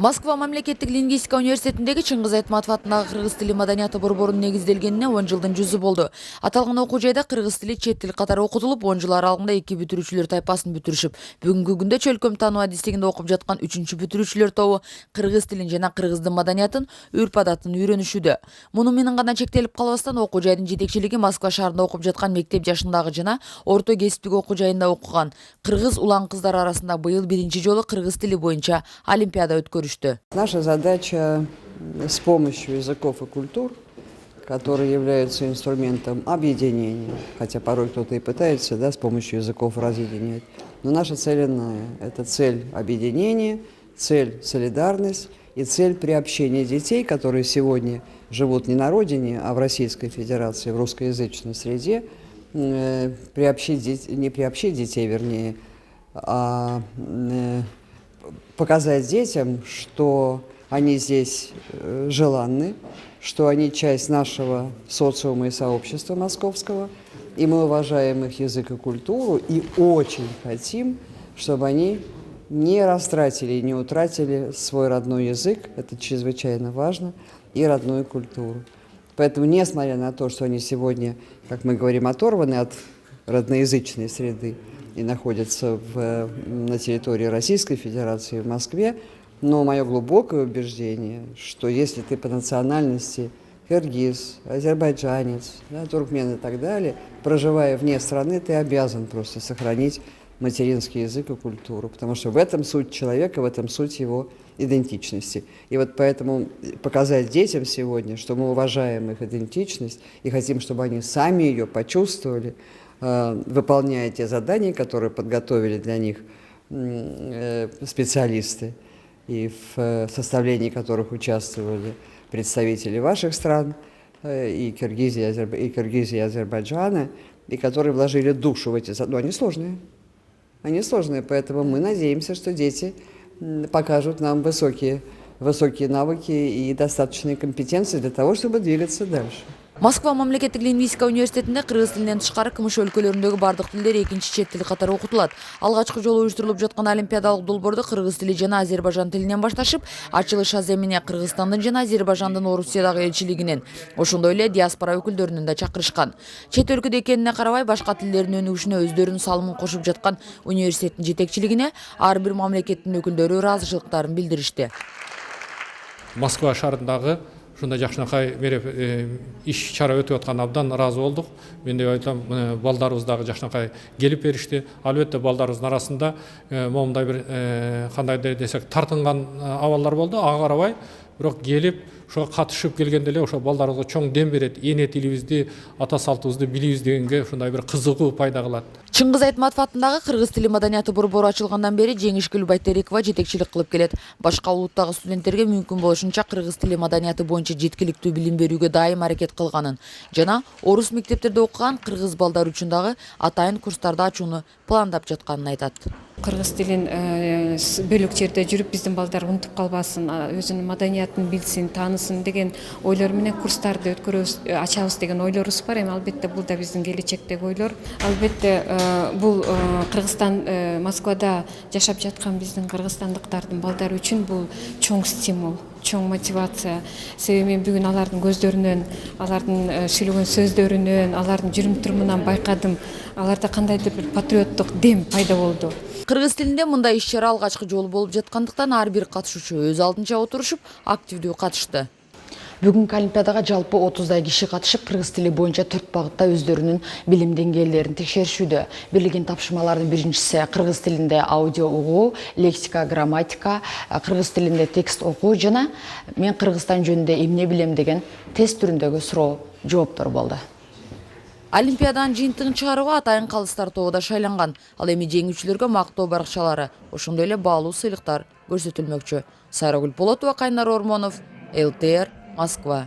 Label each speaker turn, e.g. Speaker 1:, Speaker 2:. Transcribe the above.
Speaker 1: Москва мамлекеттик лингвистика университетиндеги Чыңгыз Айтматов атындагы кыргыз тили маданияты борборунун негизделгенине 10 жылдын жүзү болду. Аталган окуу жайда кыргыз тили чет тил катары окутулуп, 10 жыл аралыгында 2 бүтүрүүчүлөр тайпасын бүтүрүшүп, бүгүнкү күндө чөлкөм таануу адистигинде окуп жаткан 3 бүтүрүүчүлөр тобу кыргыз тилин жана кыргыздын маданиятын, үрп адатын үйрөнүшүүдө. Муну менен гана чектелип калбастан окуу жайдын жетекчилиги Москва шаарында окуп жаткан мектеп жашындагы жана орто кесиптик окуу жайында окуган кыргыз улан кыздар арасында быйыл биринчи жолу кыргыз тили боюнча олимпиада өткөрүштү.
Speaker 2: Наша задача с помощью языков и культур, которые являются инструментом объединения, хотя порой кто-то и пытается с помощью языков разъединять, но наша цель иная. Это цель объединения, цель солидарность и цель приобщения детей, которые сегодня живут не на родине, а в Российской Федерации, в русскоязычной среде, не приобщить детей, вернее, а показать детям, что они здесь желанны, что они часть нашего социума и сообщества московского, и мы уважаем их язык и культуру, и очень хотим, чтобы они не растратили и не утратили свой родной язык, это чрезвычайно важно, и родную культуру. Поэтому, несмотря на то, что они сегодня, как мы говорим, оторваны от родноязычной среды, и находятся на территории Российской Федерации в Москве, но мое глубокое убеждение, что если ты по национальности киргиз, азербайджанец, туркмен и так далее, проживая вне страны, ты обязан просто сохранить материнский язык и культуру, потому что в этом суть человека, в этом суть его идентичности. И вот поэтому показать детям сегодня, что мы уважаем их идентичность и хотим, чтобы они сами ее почувствовали, выполняя те задания, которые подготовили для них специалисты, и в составлении которых участвовали представители ваших стран, и Киргизии, и Азербайджана, и которые вложили душу в эти задания. Но они сложные, поэтому мы надеемся, что дети покажут нам высокие навыки и достаточные компетенции для того, чтобы двигаться дальше.
Speaker 1: Москва мамлекеттик лингвистика университетинде кыргыз тилинен тышкары КМШ өлкөлөрүндөгү бардык тилдер экинчи чет тил катары окутулат. Алгачкы жолу уюштурулуп жаткан олимпиадалык долбоорду кыргыз тили жана азербайжан тилинен башташып, ачылыш аземине Кыргызстандын жана Азербайжандын Орусиядагы элчилигинен, ошондой эле диаспора өкүлдөрүнүн да чакырышкан. Чет өлкөдө экенине карабай, башка тилдердин өнүгүшүнө өздөрүнүн салымын кошуп жаткан университеттин жетекчилигине ар бир мамлекеттин өкүлдөрү ыраазычылыктарын билдиришти.
Speaker 3: Москва шаарындагы ушундай жакшынакай берип иш чара өтүп аткан абдан ыраазы болдук. Мен деп айтам, балдарыбыз дагы жакшынакай келип беришти. Албетте балдарыбыздын арасында момундай бир кандай десек тартынган абалдар болду. Ага карабай, бирок келип ошо катышып келгенде эле ошо балдарыбызга чоң дем берет. Эне тилибизди, ата салтыбызды билибиз дегенге ушундай бир кызыгуу пайда кылат.
Speaker 1: Чыңгыз Айтматов атындагы кыргыз тили маданияты борбору ачылгандан бери Жеңишгүл Байтерикова жетекчилик кылып келет. Башка улуттагы студенттерге мүмкүн болушунча кыргыз тили маданияты боюнча жеткиликтүү билим берүүгө дайым аракет кылганын жана орус мектептерде окуган кыргыз балдар үчүн дагы атайын курстарды ачууну пландап жатканын айтат.
Speaker 4: Кыргыз тилин бөлөк жерде жүрүп биздин балдар унутуп калбасын, өзүнүн маданиятын билсин, таанысын деген ойлор менен курстарды өткөрөбүз, ачабыз деген ойлорубуз бар. Эми албетте бул да биздин келечектеги ойлор. Албетте бул Кыргызстан, Москвада жашап жаткан биздин кыргызстандыктардын балдары үчүн бул чоң стимул, чоң мотивация. Себеби мен бүгүн алардын көздөрүнөн, алардын сүйлөгөн сөздөрүнөн, алардын жүрүм турумунан байкадым, аларда кандайдыр бир патриоттук дем пайда болду.
Speaker 1: Кыргыз тилинде мындай иш-чара алгачкы жолу болуп жаткандыктан ар бир катышуучу өз алдынча отурушуп, активдүү катышты. Бүгүнкү олимпиадага жалпы 30дай киши катышып, кыргыз тили боюнча 4 багытта өздөрүнүн билим деңгээлдерин текшеришүүдө. Берилген тапшырмалардын биринчиси кыргыз тилинде аудио угуу, лексика, грамматика, кыргыз тилинде текст окуу жана мен Кыргызстан жөнүндө эмне билем деген тест түрүндөгү суроо жооптор болду. Олимпиаданын жыйынтыгын чыгарууга атайын калыстар тобу да шайланган. Ал эми жеңүүчүлөргө мактоо баракчалары, ошондой эле баалуу сыйлыктар көрсөтүлмөкчү. Сайрагүл Болотова, Кайнар Ормонов, ЛТР, Москва.